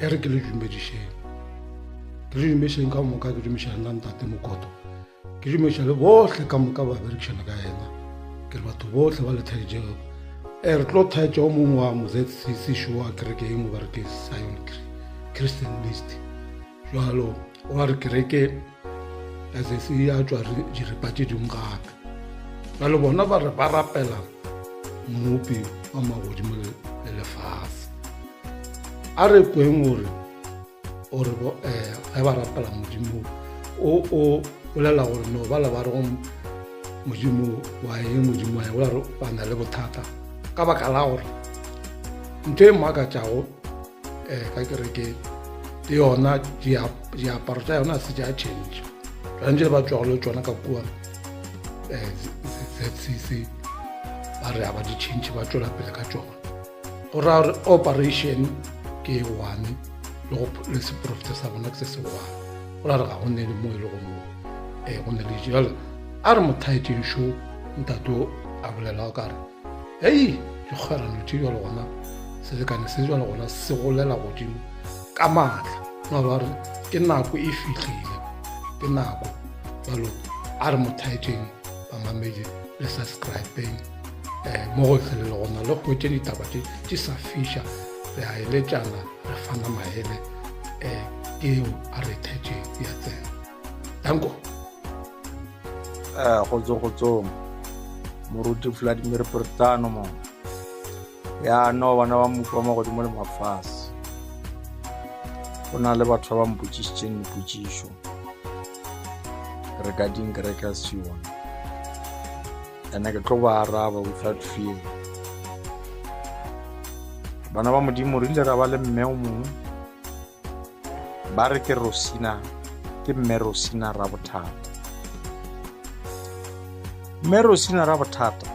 ere ke le dumedišeng ka moka ke dumišana na ntate mokoto ke dumiša le bohle ka moka ba berekišana ka yena ke re batho bohle ba le thaetšego re tlo thaetša o mongwe wa mozcc wa kereke e mo ba re ke Zion Christian list jalo wa re kereke a se ya tswa diripatše dingwe gape jalo bona ba re ba rapela mmopi wa magodimo le lefatshe a re Kweng ore ga ba rapela modimo o bolela gore no ba le ba re go modimo wa o la re ba na le bothata ka baka la gore ntho e makatšago ka kereke le yona diaparo tša yona se tša change tšwantse ba tswago le tsona ka kua ZCC ba re a ba di change ba tšwela pele ka tsona go raya gore operation ke one le seprofete sa bona ke se one go ra re ga go nne le mo e le go mo go nne le jalo a re mothaetšeng šo ntato a bolela ka re hei dikgwerano tše jalo gona selekane se jalo gona se golela godimo ka maatla no ba re ke nako e fitlhile ke nako jalo a re mothaetšeng ba mamedi le subscribeng mo go tlhelele gona le go tše ditaba tše sa fiša re a eletšana re fana maele eo a re thetšeng ya tsena danko gotsong moruti Vladimir Portano mo ya no bana ba mmupo wa magodimo le mafase go na le batho ba mpotšišitšeng dipotšišo regarding Kereke ya Sion ene ke tlo ba araba without fear bana ba modimo re ile ra ba le mme o mongwe ba re ke mme Rosina ra bothata mme Rosina ra bothata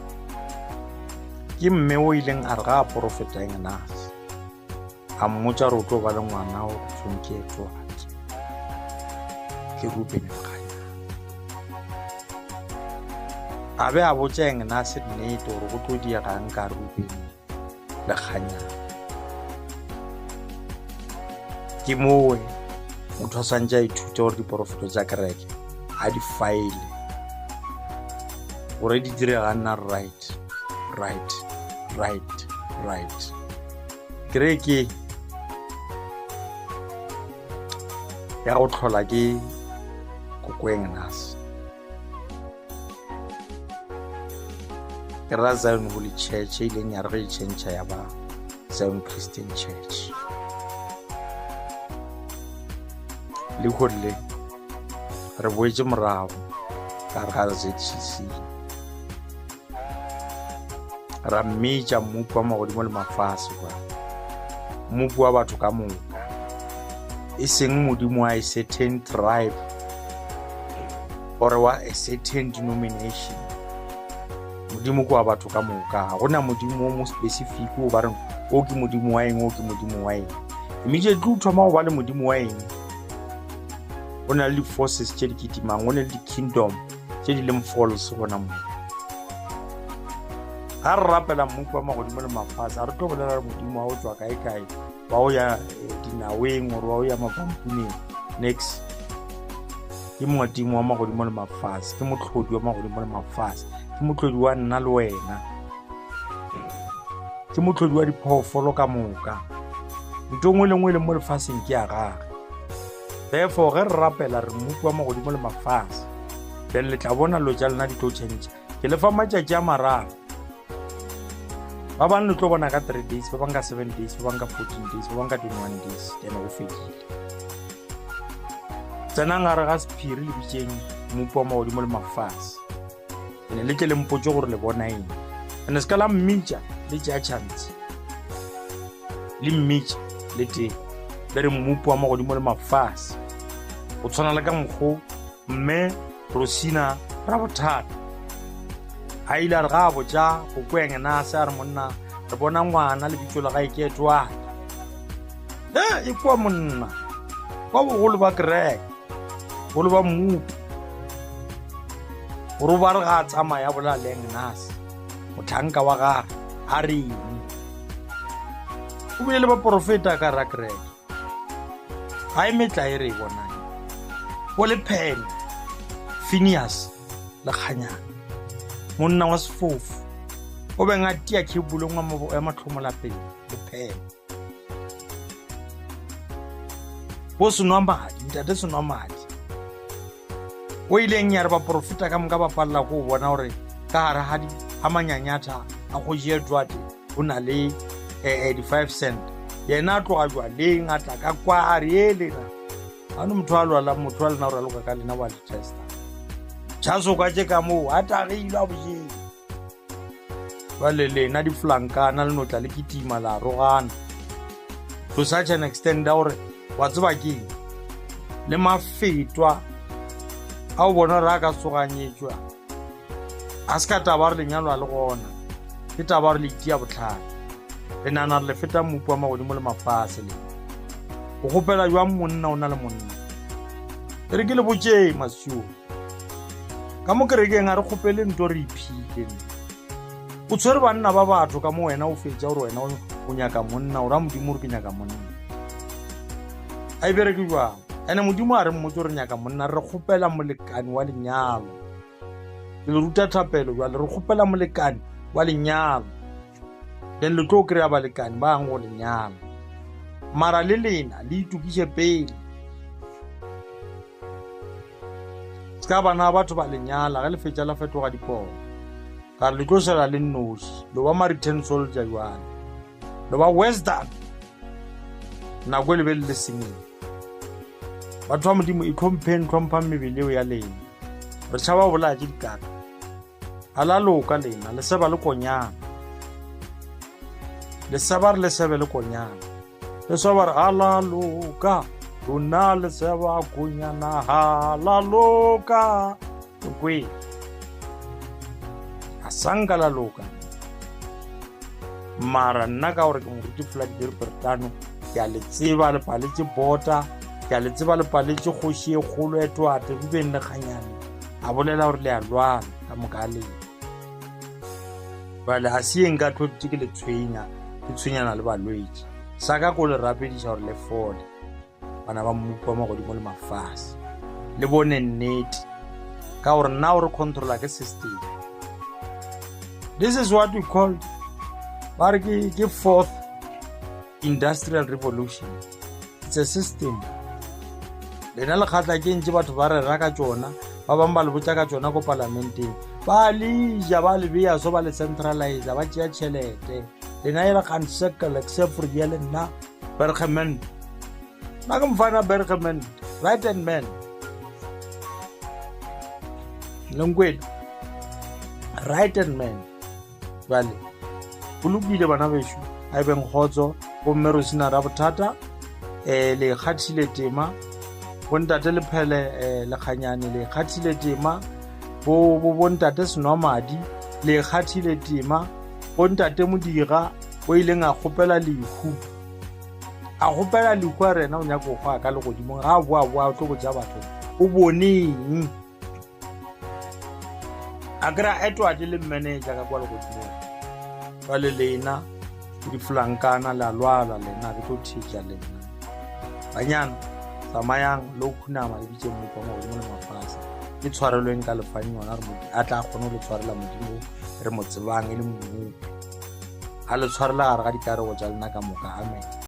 ke mme o ileng a re ga profeta Engenase a mmotša re o tlo ba le ngwana o tshwanke etswake ke Rubeni Mokganya a be a botša Engenase nnete gore go tlo diegang ka Rubeni le Kganya ke mowe motho a swantse a ithute gore diporofeto tša kereke a di faile gore di direga nna right kereke ya go tlhola ke Kweng ke ra Zion Holy Church e ileng ya re ge change ya ba Zion Christian Church le golle re boetse morago ka re ga ZCC ra mmetša mmupu wa magodimo le mafase ba mmupu wa batho ka moka e seng modimo wa a certain tribe or wa a certain denomination modimo kwa batho ka moka ga gona modimo o mo specific o ba re o ke modimo wa eng o ke modimo wa eng immediately o thoma go ba le modimo wa eng o na le forces tše di kitimang o na le di-kingdom tše di leng false gona mo ga re rapela mmupu wa magodimo le mafase ga re tlo bolela re modimo wa o tswa kae wa o ya dinaweng gore wa o ya mapampuneng next ke modimo wa magodimo le mafase ke motlhodi wa magodimo le mafase ke motlhodi wa nna le wena ke motlhodi wa diphoofolo ka moka ntho ngwe le ngwe le mo lefaseng ke ya gage therefore ge re rapela re mmupu wa magodimo le mafase then le tla bona lo tša lena di tlo change ke lefa matšatši a mararo ba bang le tlo bona ka 3 days ba bang ka 7 days ba bang ka 14 days ba bang ka 21 days then go fedile tsena ngare ga sephiri le bitšeng mmupu wa magodimo le mafase ene le ke le mpotse gore le bona eng ene se ka la mmitša le tšea chance le mmitša le teng le re mmupu wa magodimo le mafase go tshwana le ka mokgo mme Rosina ra bothata a ile a re ga a botša go Kweng a re monna re bona ngwana lebitso la gae ke Etwane e kwa monna kwa bogolo ba kereke bogolo ba mmupu gore ba re ga a tsamaya bola le Engenase motlhanka wa gage a re eng o bile le baporofeta ka ra kereke ga e metla e re e bonang o le Pen Phineas le Kganyana monna wa sefofu o be ngatia khebulong ya matlhomolapeng le Pen bo senwa madi ntate senwa madi o ileng ya re ba profita ka mga ba palla go bona gore ka gare ga manyanyatha a go jetwate o na le 5 cent yena a tloga jwaleng a tla ka kwa a re elena ano motho a lwala motho a lena gore a loka ka lena wa letesta tšhaso ka tše ka moo a tagilwe a bojeng ba le lena diflankana le notla le ketima la rogana to such an extent da gore wa tseba keng le mafetwa a o bona re a ka tsoganyetšwa a se ka taba re lenyalwa le gona ke taba re le itia botlhale le nana re le feta mmupu wa magodimo le mafase le go gopela jwa monna o na le monna e re ke le botse masio ka mo kerekeng a re gopele nto re iphile o tshwere banna ba batho ka mo wena o fetša gore wena o nyaka monna o ra modimo re ke nyaka monna a e bereke jwang ene modimo a re mmotse re nyaka monna re gopela molekane wa lenyalo le ruta thapelo jwale re gopela molekane wa lenyalo then le tlo kry-a balekane ba yang go lenyalo mara le lena le itukiše pele se ka bana batho ba lenyala ge le fetša la fetoga diporo ka re le tlo šala le nnoši lo ba maritan soldier jwale lo ba western nako e le be le sengeng batho ba modimo tlhomphang mebele eo ya lena re tšhaba bolaya tše dikaka a la loka lena le seba le konyana le seba re le sebe le konyana le seba re a la loka rona le seba konyana ha la loka kwe a sanka la loka mara nna ka gore ke moruti flat dirpertano ke a le tseba le paletše bota ke a le tseba le paletše kgoši e kgolo e twate bubeng le Kganyana a bolela gore le a lwana ka moka lena bale a se eng ka thotse ke le tshwenyana le balwetse sa ka ko le rapediša gore le fole bana ba mmupu wa magodimo le mafase le bone nnete ka gore nna o re controla ke system. This is what we call ke fourth industrial revolution. It's a system. Lena le kgatla ke ntse batho ba re raka tsona ba bang ba le botsa ka tsona ko parlamenteng ba lija ba le beya so ba le centralize ba tšea tšhelete lena e re can circle except for yele nna Bergman na ka mfana Bergman right hand man lengwele right hand man vale bulukile bana beshu a beng khotso go mmero sina ra bothata le khathile tema bontate le phele le Kganyane le khathile tema bo bontate senwa madi le khathile tema bontate modira o ileng a gopela lehu a rena o nya go gwa ka le godimo ga boa tlo go ja batho o boneng agra etwa le manager ka kwa le godimo ba le lena di flankana la lwala lena ke to thija lena banyana samayang lo khunama le bitse mo kwa mo le mafasa ke tshwarelweng ka lefanyo na re mo a tla kgona le tshwarela modimo re mo tsebang e le mmu a le tshwarela ga di kare go ja lena ka moka amen.